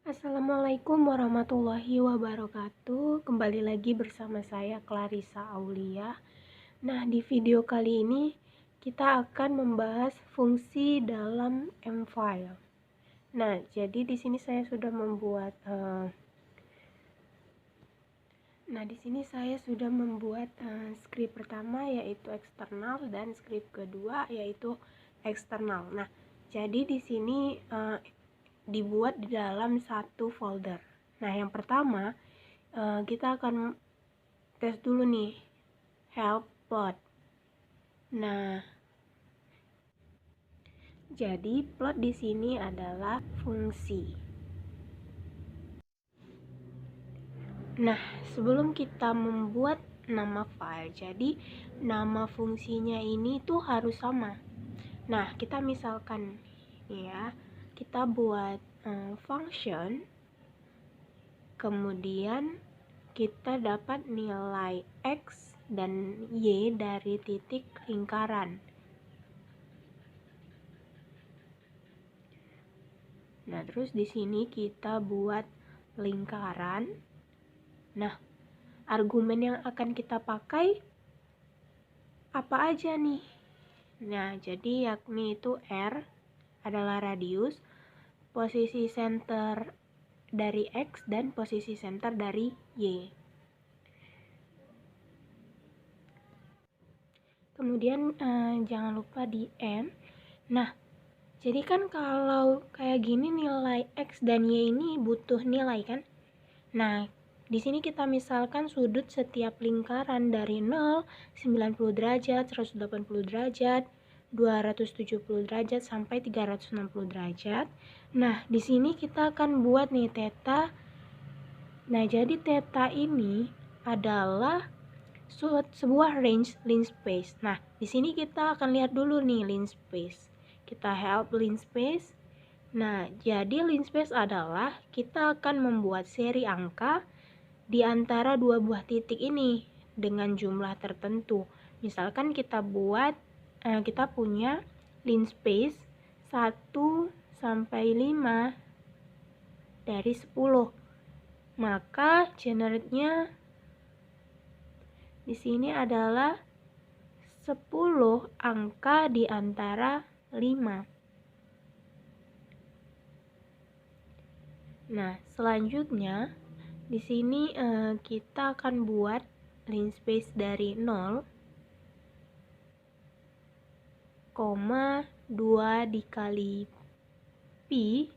Assalamualaikum warahmatullahi wabarakatuh. Kembali lagi bersama saya Clarissa Aulia. Nah, di video kali ini kita akan membahas fungsi dalam M-file. Nah, jadi di sini saya sudah membuat skrip pertama yaitu eksternal dan skrip kedua yaitu eksternal. Nah, jadi di sini dibuat di dalam satu folder. Nah, yang pertama kita akan tes dulu nih help plot. Nah, jadi plot di sini adalah fungsi. Nah, sebelum kita membuat nama file, jadi nama fungsinya ini tuh harus sama. Nah, kita misalkan ya, kita buat function, kemudian kita dapat nilai X dan Y dari titik lingkaran. Nah, terus di sini kita buat lingkaran. Nah, argumen yang akan kita pakai apa aja nih? Nah, jadi yakni itu R adalah radius, posisi center dari X dan posisi center dari Y. Kemudian jangan lupa di N. Nah, jadi kan kalau kayak gini nilai X dan Y ini butuh nilai kan? Nah, di sini kita misalkan sudut setiap lingkaran dari 0, 90 derajat, 180 derajat, 270 derajat sampai 360 derajat. Nah, di sini kita akan buat nih theta. Nah, jadi theta ini adalah sebuah range line space. Nah, di sini kita akan lihat dulu nih line space. Kita help line space. Nah, jadi line space adalah kita akan membuat seri angka di antara dua buah titik ini dengan jumlah tertentu. Misalkan kita punya line space 1 sampai 5 dari 10. Maka generate-nya di sini adalah 10 angka di antara 5. Nah, selanjutnya di sini kita akan buat line space dari 0, 2 dikali pi,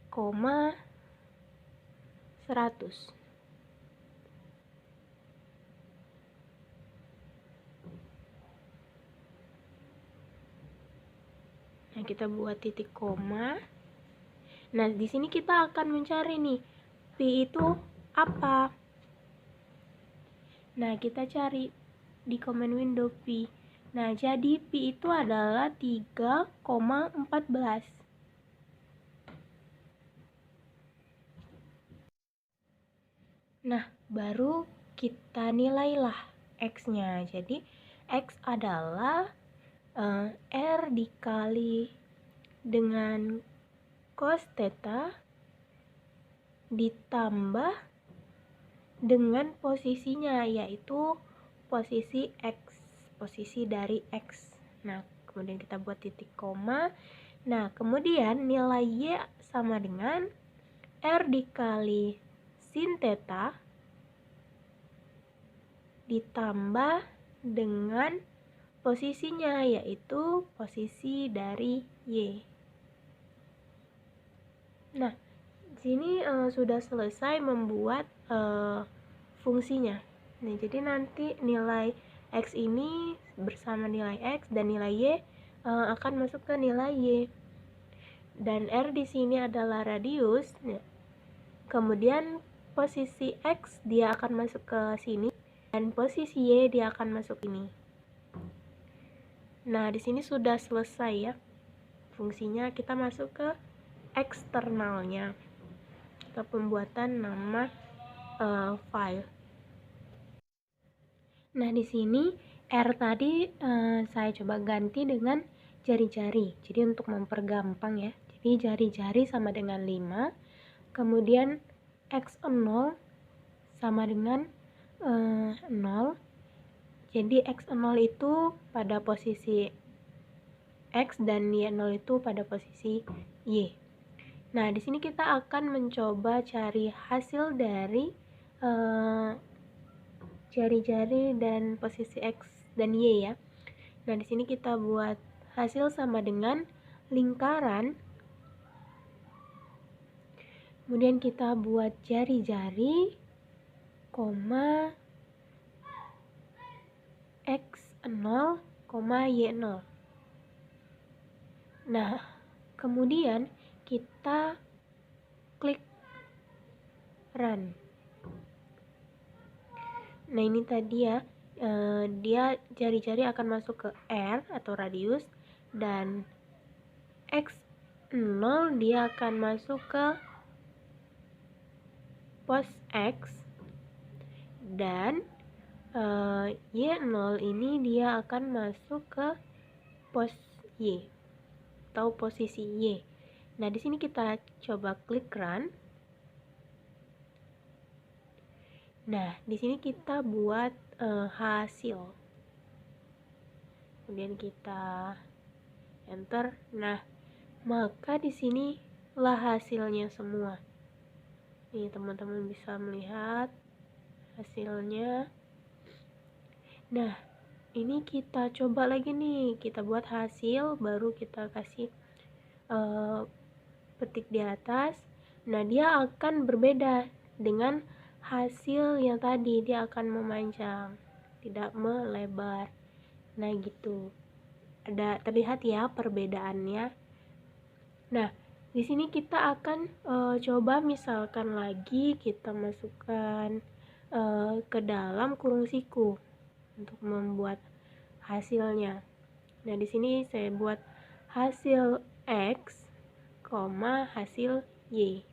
100. Nah, kita buat titik koma. Nah, di sini kita akan mencari nih pi itu apa. Nah, kita cari di command window pi. Nah, jadi pi itu adalah 3,14. Nah, baru kita nilailah X-nya. Jadi, X adalah R dikali dengan cos theta ditambah dengan posisinya, yaitu posisi X, posisi dari X. Nah, kemudian kita buat titik koma. Nah, kemudian nilai Y sama dengan R dikali sin theta ditambah dengan posisinya, yaitu posisi dari Y. Nah, di sini sudah selesai membuat fungsinya. Nah, jadi nanti nilai X ini bersama nilai X dan nilai Y akan masuk ke nilai Y. Dan R di sini adalah radius. Nah, kemudian posisi X dia akan masuk ke sini dan posisi Y dia akan masuk ini. Nah, di sini sudah selesai ya fungsinya. Kita masuk ke eksternalnya atau pembuatan nama file. Nah, di sini R tadi saya coba ganti dengan jari-jari. Jadi untuk mempergampang ya. Jadi jari-jari sama dengan 5, kemudian x0 sama dengan 0. Jadi x0 itu pada posisi X dan Y0 itu pada posisi Y. Nah, di sini kita akan mencoba cari hasil dari jari-jari dan posisi X dan Y ya. Nah, di sini kita buat hasil sama dengan lingkaran. Kemudian kita buat jari-jari, koma, X0, Y0. Nah, kemudian kita klik run. Nah, ini tadi ya, dia jari-jari akan masuk ke R atau radius, dan X0 dia akan masuk ke pos X, dan Y0 ini dia akan masuk ke pos Y atau posisi Y. Nah, di sini kita coba klik run. Nah, di sini kita buat hasil. Kemudian kita enter. Nah, maka di sini lah hasilnya semua. Nih, teman-teman bisa melihat hasilnya. Nah, ini kita coba lagi nih, kita buat hasil, baru kita kasih petik di atas. Nah, dia akan berbeda dengan hasil yang tadi, dia akan memanjang, tidak melebar. Nah, gitu. Ada terlihat ya perbedaannya. Nah, di sini kita akan coba misalkan lagi kita masukkan ke dalam kurung siku untuk membuat hasilnya. Nah, di sini saya buat hasil X, hasil Y.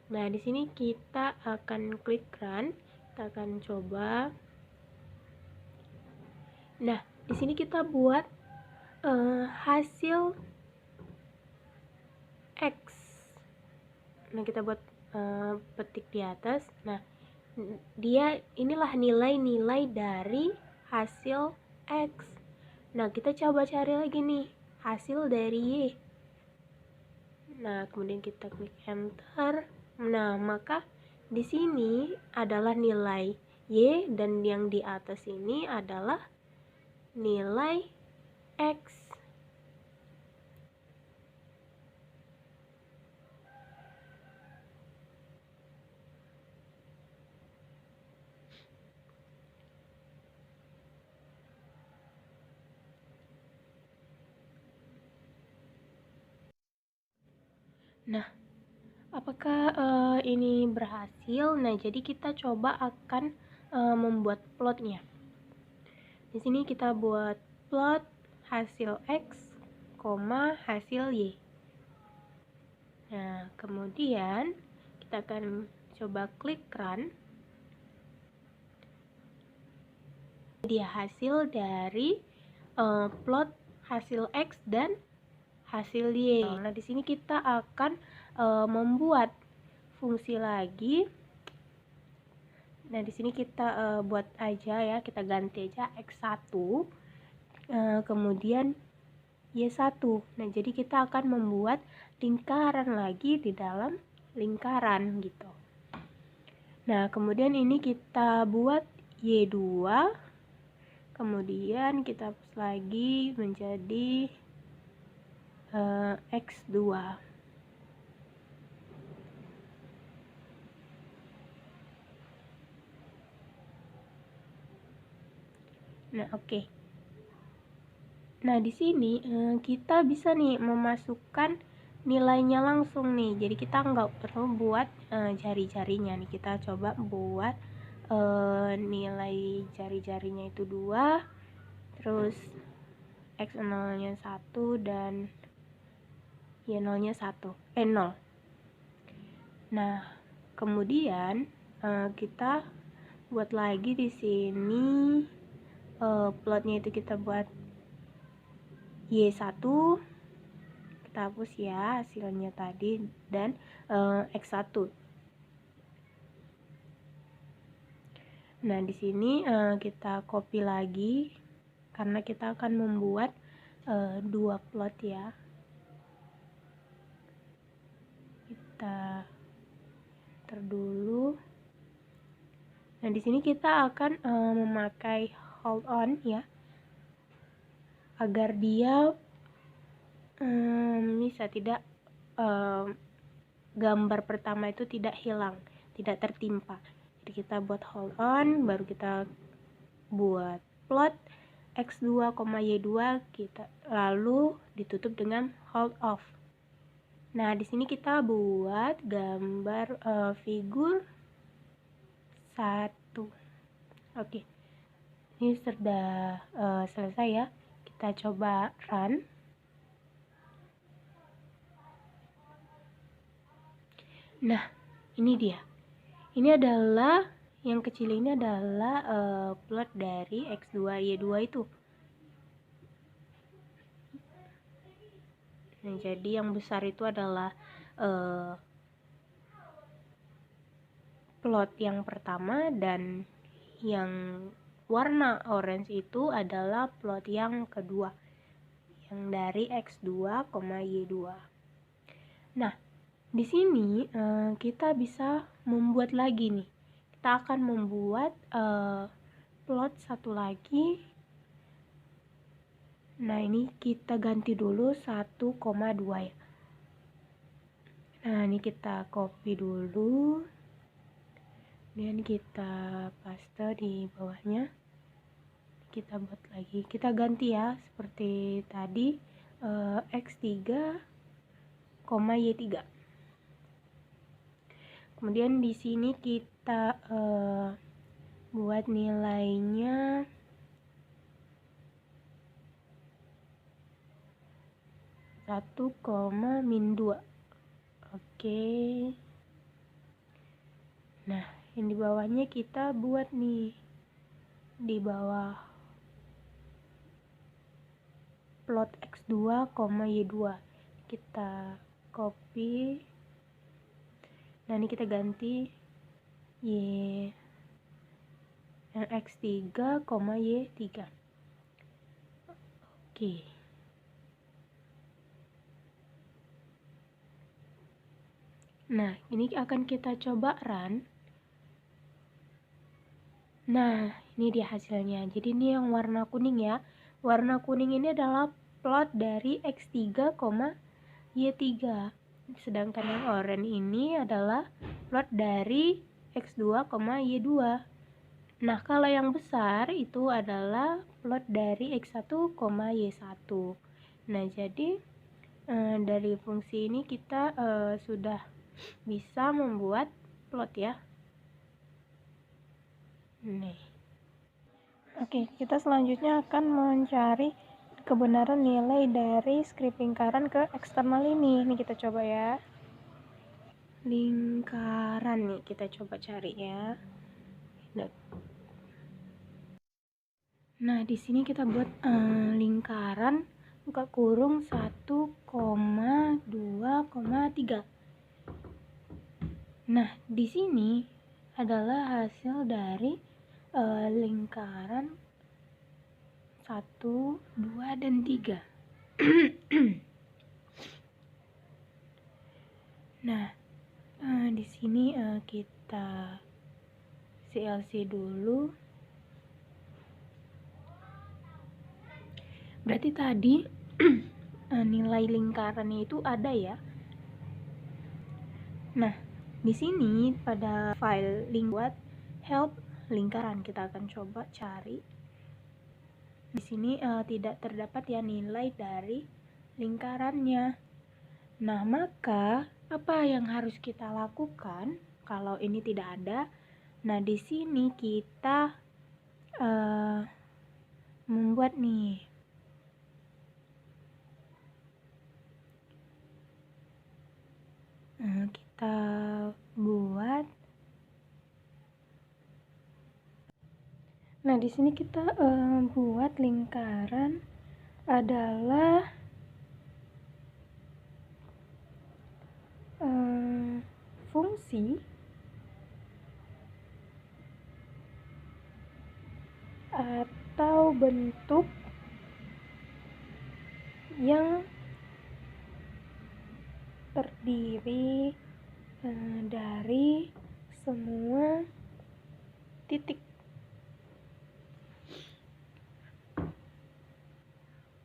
Nah, di sini kita akan klik run, kita akan coba. Nah, di sini kita buat hasil X. Nah, kita buat petik di atas. Nah, dia inilah nilai-nilai dari hasil X. Nah, kita coba cari lagi nih hasil dari Y. Nah, kemudian kita klik enter. Nah, maka di sini adalah nilai Y, dan yang di atas ini adalah nilai X. Nah, apakah ini berhasil? Nah, jadi kita coba akan membuat plotnya. Di sini kita buat plot hasil X, hasil Y. Nah, kemudian kita akan coba klik run. Dia hasil dari plot hasil X dan hasil Y. Nah, di sini kita akan membuat fungsi lagi. Nah, di sini kita buat aja ya, kita ganti aja X1, kemudian Y1. Nah, jadi kita akan membuat lingkaran lagi di dalam lingkaran gitu. Nah, kemudian ini kita buat Y2, kemudian kita hapus lagi menjadi X2. Nah, oke. Nah, di sini kita bisa nih memasukkan nilainya langsung nih. Jadi kita nggak perlu buat jari-jarinya nih. Kita coba buat nilai jari-jarinya itu 2, terus X0-nya 1 dan Y0-nya 1, 0. Nah, kemudian kita buat lagi di sini plotnya itu kita buat Y1, kita hapus ya hasilnya tadi dan X1. Nah, di sini kita copy lagi karena kita akan membuat dua plot ya. Kita enter dulu. Nah, di sini kita akan memakai hold on ya, agar dia bisa tidak gambar pertama itu tidak hilang, tidak tertimpa. Jadi kita buat hold on, baru kita buat plot X2, Y2, kita lalu ditutup dengan hold off. Nah, di sini kita buat gambar figur 1. Oke. Ini sudah selesai ya. Kita coba run. Nah, ini dia. Ini adalah yang kecil ini adalah plot dari X2Y2 itu. Nah, jadi yang besar itu adalah plot yang pertama, dan yang warna orange itu adalah plot yang kedua, yang dari X2, Y2. Nah, di sini kita bisa membuat lagi nih. Kita akan membuat plot satu lagi. Nah, ini kita ganti dulu 1,2 ya. Nah, ini kita copy dulu. Dan kita paste di bawahnya. Kita buat lagi. Kita ganti ya, seperti tadi X3, Y3. Kemudian di sini kita buat nilainya 1,-2. Oke. Nah, yang di bawahnya kita buat nih, di bawah plot X2, Y2. Kita copy. Nah, ini kita ganti Y yang X3, Y3. Oke. Nah, ini akan kita coba run. Nah, ini dia hasilnya. Jadi ini yang warna kuning ya. Warna kuning ini adalah plot dari X3, Y3. Sedangkan yang oranye ini adalah plot dari X2, Y2. Nah, kalau yang besar itu adalah plot dari X1, Y1. Nah, jadi dari fungsi ini kita sudah bisa membuat plot ya. Nih. Oke, kita selanjutnya akan mencari kebenaran nilai dari script lingkaran ke eksternal ini. Ini kita coba ya. Lingkaran nih, kita coba cari ya. Nah, di sini kita buat lingkaran buka kurung 1,2,3. Nah, di sini adalah hasil dari lingkaran 1, 2, dan 3. Nah, di sini kita CLC dulu. Berarti tadi nilai lingkarannya itu ada ya. Nah, di sini pada file link buat help lingkaran kita akan coba cari. Di sini tidak terdapat ya nilai dari lingkarannya. Nah, maka apa yang harus kita lakukan kalau ini tidak ada? Nah, di sini kita membuat nih. Kita buat. Nah, di sini kita buat lingkaran adalah fungsi atau bentuk yang terdiri dari semua titik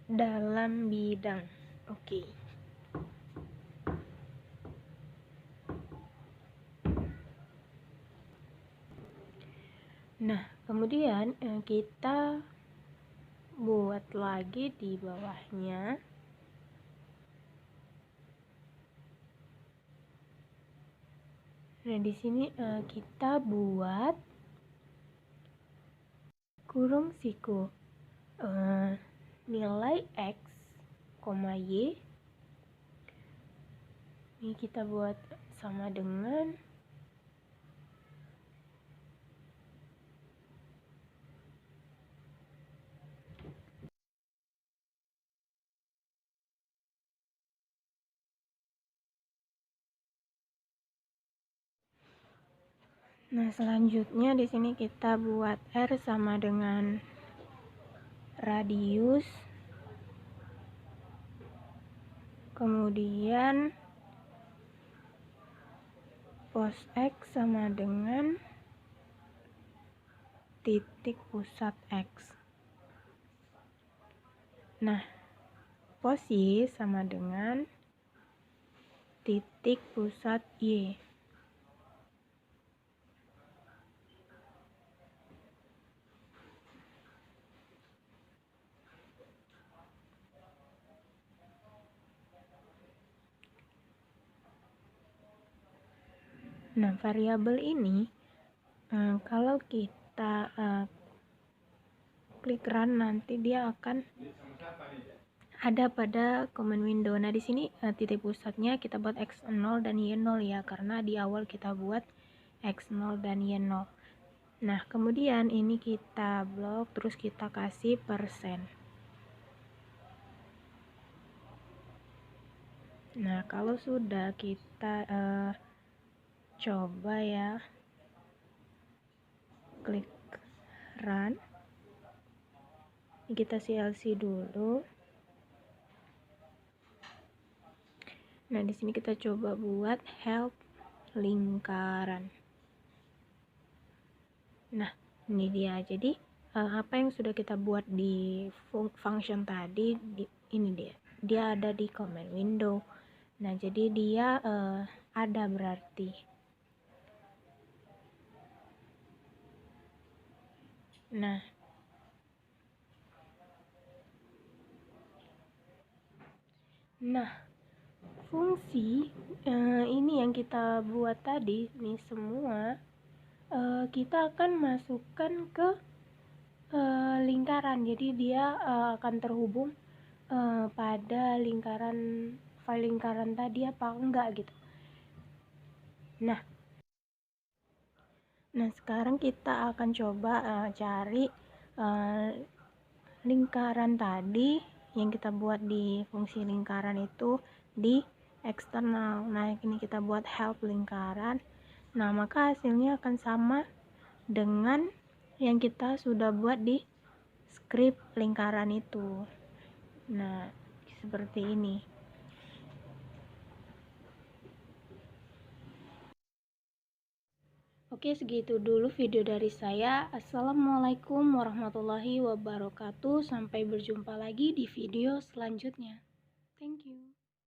dalam bidang. Oke. Nah, kemudian kita buat lagi di bawahnya. Nah, di sini kita buat kurung siku nilai X, Y. Ini kita buat sama dengan Nah, selanjutnya di sini kita buat R sama dengan radius. Kemudian pos X sama dengan titik pusat X. Nah, pos Y sama dengan titik pusat Y. Nah, variabel ini kalau kita klik run, nanti dia akan ada pada command window. Nah, di sini titik pusatnya kita buat X0 dan Y0 ya, karena di awal kita buat X0 dan Y0. Nah, kemudian ini kita blok, terus kita kasih persen. Nah, kalau sudah kita coba ya, klik run. Ini kita CLC dulu. Nah, di sini kita coba buat help lingkaran. Nah, ini dia. Jadi apa yang sudah kita buat di function tadi, ini dia. Dia ada di command window. Nah, jadi dia ada berarti. Nah, fungsi ini yang kita buat tadi, ini semua kita akan masukkan ke lingkaran. Jadi dia akan terhubung pada file lingkaran tadi apa enggak gitu. Nah, sekarang kita akan coba cari lingkaran tadi yang kita buat di fungsi lingkaran itu di eksternal. Nah, ini kita buat help lingkaran. Nah, maka hasilnya akan sama dengan yang kita sudah buat di script lingkaran itu. Nah, seperti ini. Oke, segitu dulu video dari saya. Assalamualaikum warahmatullahi wabarakatuh. Sampai berjumpa lagi di video selanjutnya. Thank you.